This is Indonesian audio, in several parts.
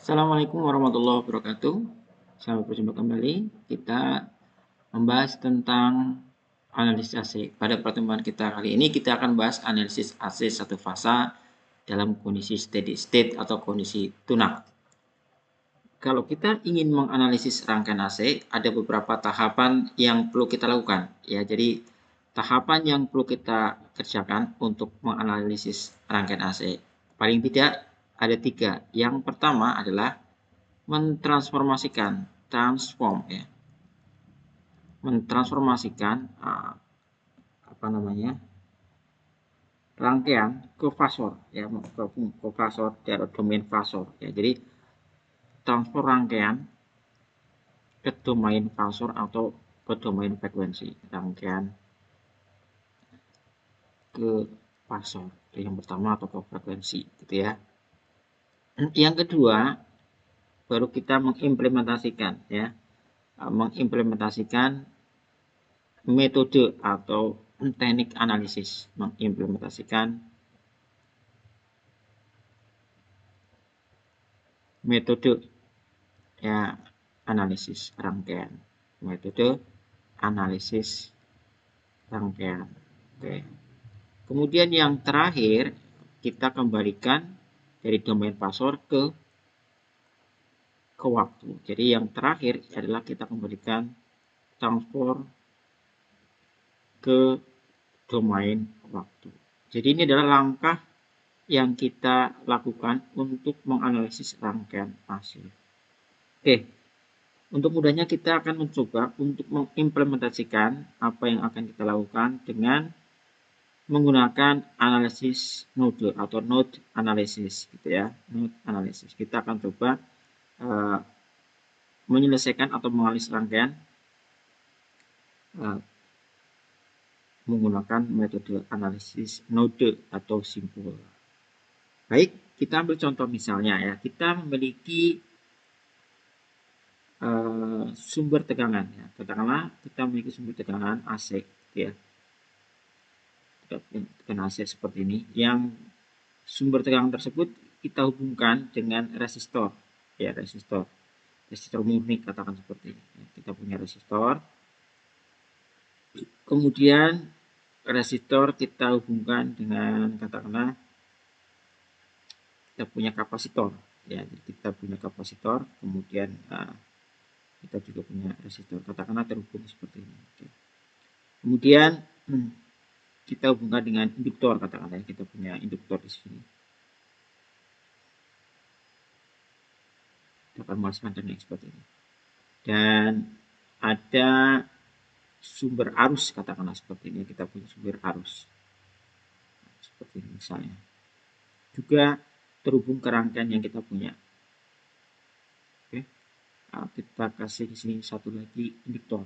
Assalamualaikum warahmatullahi wabarakatuh. Sampai berjumpa kembali. Kita membahas tentang analisis AC. Pada pertemuan kita kali ini kita akan bahas analisis AC satu fasa dalam kondisi steady state atau kondisi tunak. Kalau kita ingin menganalisis rangkaian AC, ada beberapa tahapan yang perlu kita lakukan. Ya, jadi tahapan yang perlu kita kerjakan untuk menganalisis rangkaian AC. Paling tidak ada 3. Yang pertama adalah mentransformasikan, mentransformasikan rangkaian ke fasor, ya, ke fasor dari domain fasor, ya. Jadi transfer rangkaian ke domain fasor atau ke domain frekuensi, rangkaian ke fasor, yang pertama atau ke frekuensi, gitu ya. Yang kedua, baru kita mengimplementasikan, ya, mengimplementasikan metode atau teknik analisis, mengimplementasikan metode, ya, analisis rangkaian, metode analisis rangkaian. Oke. Kemudian yang terakhir kita kembalikan dari domain fasor ke waktu. Jadi yang terakhir adalah kita kembalikan transfer ke domain waktu. Jadi ini adalah langkah yang kita lakukan untuk menganalisis rangkaian AC. Oke, untuk mudahnya kita akan mencoba untuk mengimplementasikan apa yang akan kita lakukan dengan menggunakan analisis node atau node analisis, gitu ya. Node analisis. Kita akan coba menyelesaikan atau menganalisis rangkaian menggunakan metode analisis node atau simpul. Baik, kita ambil contoh misalnya, ya. Kita memiliki sumber tegangan, ya. Katakanlah kita memiliki sumber tegangan AC, ya. Tegangan AC seperti ini, yang sumber tegangan tersebut kita hubungkan dengan resistor, ya, resistor murni, katakan seperti ini. Kita punya resistor, kemudian resistor kita hubungkan dengan, katakanlah kita punya kapasitor, ya. Kita punya kapasitor, kemudian kita juga punya resistor, katakanlah terhubung seperti ini. Oke. Kemudian kita hubungkan dengan induktor, katakanlah, ya. Kita punya induktor di sini. Dapat menghasilkan yang seperti ini. Dan ada sumber arus, katakanlah seperti ini. Kita punya sumber arus seperti ini misalnya. Juga terhubung ke rangkaian yang kita punya. Oke. Kita kasih di sini satu lagi induktor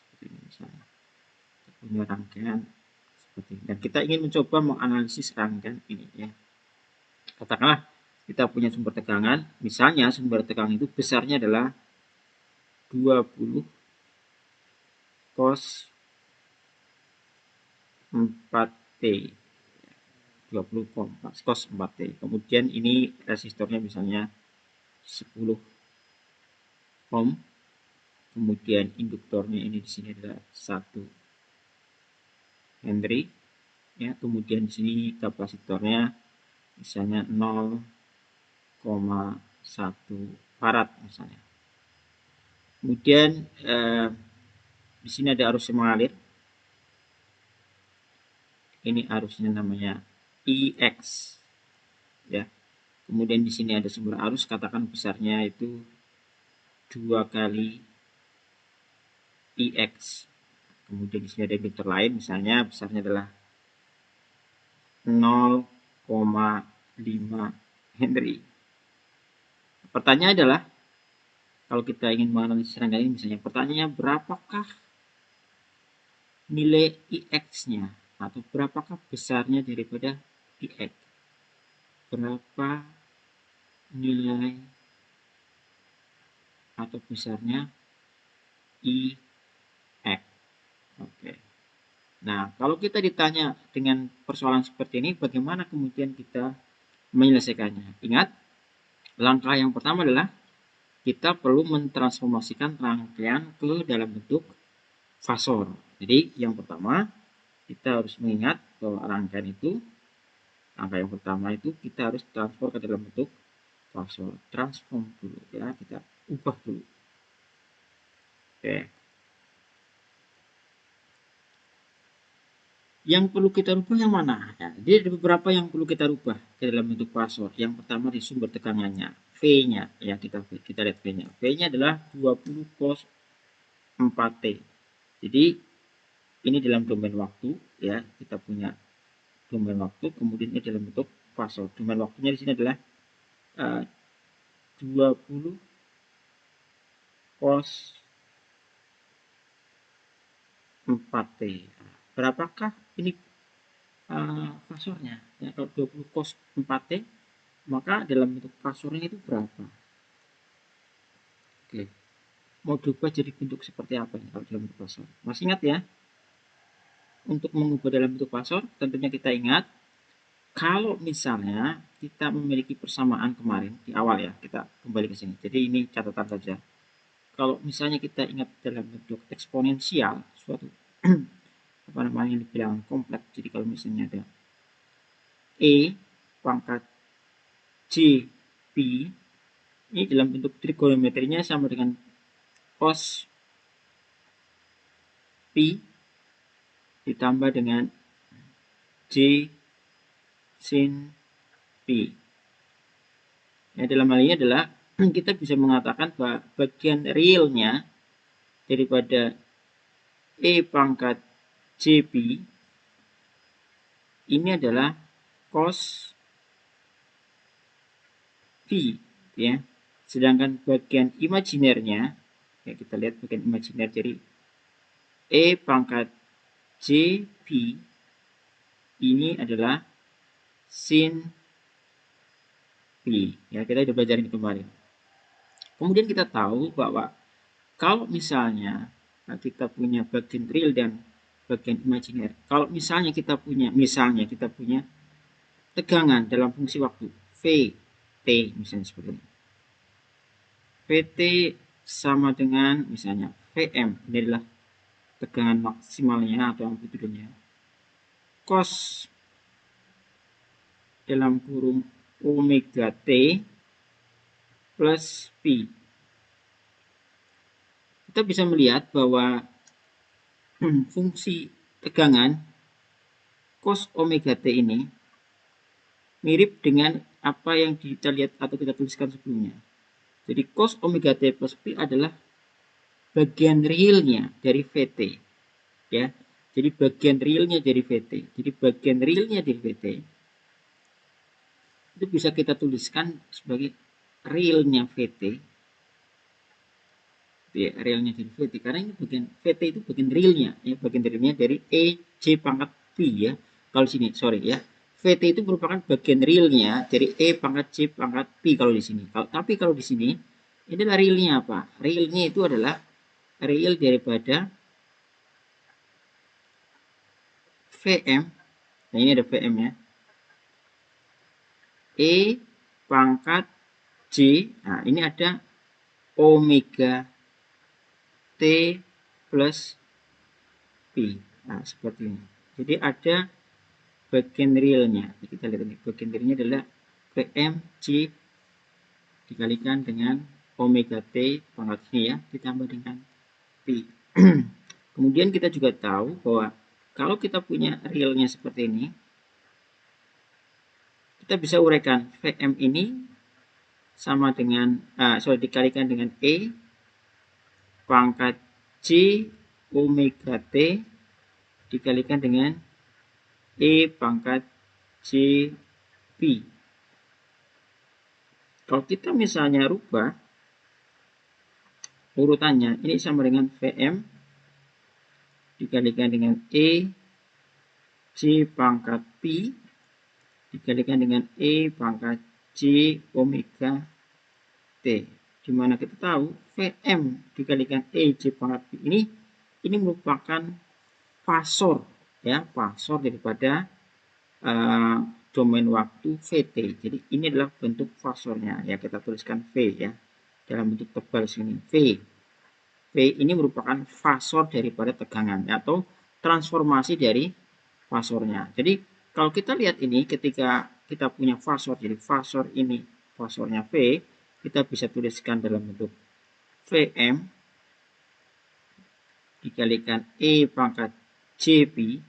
seperti ini misalnya. Kita punya rangkaian seperti ini. Dan kita ingin mencoba menganalisis rangkaian ini, ya. Katakanlah kita punya sumber tegangan, misalnya sumber tegangan itu besarnya adalah 20 cos 4T, 20 cos 4T. Kemudian ini resistornya misalnya 10 ohm. Kemudian induktornya ini di sini adalah 1 Henry, ya. Kemudian di sini kapasitornya misalnya 0,1 farad misalnya. Kemudian di sini ada arus yang mengalir. Ini arusnya namanya IX, ya. Kemudian di sini ada sumber arus, katakan besarnya itu 2 kali IX. Kemudian di sini ada induktor lain, misalnya besarnya adalah 0,5 Henry. Pertanyaan adalah, kalau kita ingin menganalisis rangkaian ini, misalnya pertanyaannya berapakah nilai IX-nya, atau berapakah besarnya daripada IX? Berapa nilai atau besarnya IX? Oke. Nah, kalau kita ditanya dengan persoalan seperti ini, bagaimana kemudian kita menyelesaikannya? Ingat, Langkah yang pertama adalah kita perlu mentransformasikan rangkaian ke dalam bentuk fasor. Jadi yang pertama kita harus mengingat bahwa rangkaian itu, angka yang pertama itu kita harus transfer ke dalam bentuk fasor. Transform dulu ya, kita ubah dulu. Oke. Yang perlu kita rubah yang mana? Ya, jadi ada beberapa yang perlu kita rubah ke dalam bentuk fasor. Yang pertama di sumber tegangannya, V-nya ya, kita lihat V-nya. V-nya adalah 20 cos 4T. Jadi ini dalam domain waktu ya, kita punya domain waktu, kemudian ini dalam bentuk fasor. Domain waktunya di sini adalah 20 cos 4T. Berapakah ini fasornya? Ya, kalau 20 cos 4T, maka dalam bentuk fasornya itu berapa? Oke. Mau diubah jadi bentuk seperti apa ini kalau dalam bentuk fasor? Masih ingat ya? Untuk mengubah dalam bentuk fasor, tentunya kita ingat kalau misalnya kita memiliki persamaan kemarin di awal ya, kita kembali ke sini. Jadi ini catatan saja. Kalau misalnya kita ingat dalam bentuk eksponensial, suatu apa namanya yang dibilang kompleks. Jadi kalau misalnya ada E pangkat J P, ini dalam bentuk trigonometrinya sama dengan cos P ditambah dengan J sin P. Ya, dalam hal ini adalah kita bisa mengatakan bahwa bagian realnya daripada E pangkat JP ini adalah cos P ya. Sedangkan bagian imajinernya ya, kita lihat bagian imajiner dari E pangkat JP ini adalah sin P. Ya, kita sudah belajar ini kemarin. Kemudian kita tahu bahwa kalau misalnya kita punya bagian real dan bagian imajiner. Kalau misalnya kita punya tegangan dalam fungsi waktu V T misalnya seperti ini. Vt sama dengan misalnya Vm, ini adalah tegangan maksimalnya atau amplitudenya. Cos dalam kurung omega T plus P. Kita bisa melihat bahwa fungsi tegangan cos omega T ini mirip dengan apa yang kita lihat atau kita tuliskan sebelumnya. Jadi cos omega T plus P adalah bagian realnya dari Vt. Ya. Jadi bagian realnya dari Vt. Jadi bagian realnya dari Vt itu bisa kita tuliskan sebagai realnya Vt. Ya, realnya dari Vt karena ini bagian Vt itu bagian realnya ya, bagian realnya dari E J pangkat P ya. Kalau sini sorry ya. Vt itu merupakan bagian realnya dari E pangkat J pangkat P kalau di sini. Tapi kalau di sini ini adalah realnya apa? Realnya itu adalah real daripada Vm. Nah ini ada Vm ya. E pangkat J. Nah ini ada omega T plus P. Nah seperti ini. Jadi ada bagian realnya. Kita lihat ini. Bagian realnya adalah Vm J dikalikan dengan omega T pangkat sini ya. Ditambah dengan P. Kemudian kita juga tahu bahwa kalau kita punya realnya seperti ini, kita bisa uraikan Vm ini sama dengan dikalikan dengan E pangkat J omega T dikalikan dengan E pangkat J P. Kalau kita misalnya rubah urutannya, ini sama dengan Vm dikalikan dengan E J pangkat P dikalikan dengan E pangkat J omega T. Dimana kita tahu Vm dikalikan E J pangkat P ini merupakan fasor ya, fasor daripada domain waktu VT. Jadi ini adalah bentuk fasornya. Ya, kita tuliskan V ya. Dalam bentuk tebal sini. V. V ini merupakan fasor daripada tegangan atau transformasi dari fasornya. Jadi kalau kita lihat ini ketika kita punya fasor, jadi fasor ini fasornya V, kita bisa tuliskan dalam bentuk Vm dikalikan E pangkat JP.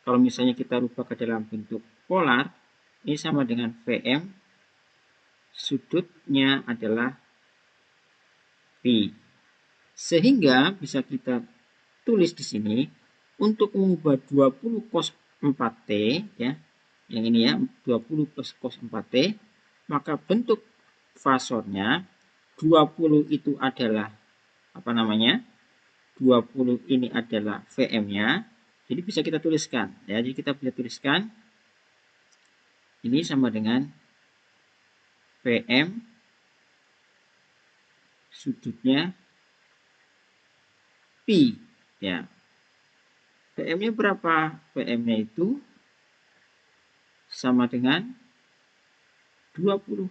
Kalau misalnya kita rubah ke dalam bentuk polar, ini sama dengan Vm, sudutnya adalah P. Sehingga bisa kita tulis di sini untuk mengubah 20 cos 4T ya. Yang ini ya, 20 plus cos 4T, maka bentuk fasornya 20 itu adalah apa namanya? 20 ini adalah Vm-nya. Jadi bisa kita tuliskan ya. Jadi kita bisa tuliskan ini sama dengan Vm sudutnya Pi ya. Vm-nya berapa? Vm-nya itu sama dengan 20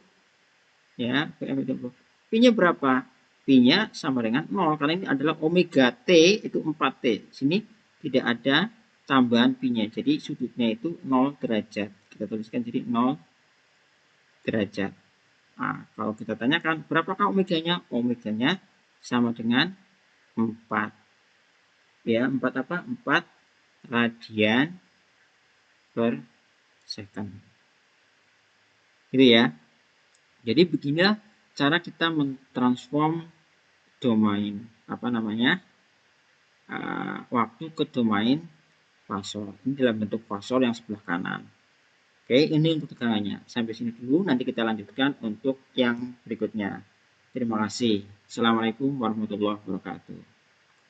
ya. Vm 20. Pi-nya berapa? Pi-nya sama dengan 0 karena ini adalah omega T itu 4T. Sini tidak ada tambahan pi-nya. Jadi sudutnya itu 0 derajat. Kita tuliskan jadi 0 derajat. Nah, kalau kita tanyakan berapakah omeganya? Omeganya sama dengan 4. Ya, 4 apa? 4 radian per second. Gitu ya. Jadi beginilah cara kita mentransform domain waktu ke domain fasor. Ini dalam bentuk fasor yang sebelah kanan. Oke, ini untuk tegangannya. Sampai sini dulu, nanti kita lanjutkan untuk yang berikutnya. Terima kasih. Assalamualaikum warahmatullahi wabarakatuh.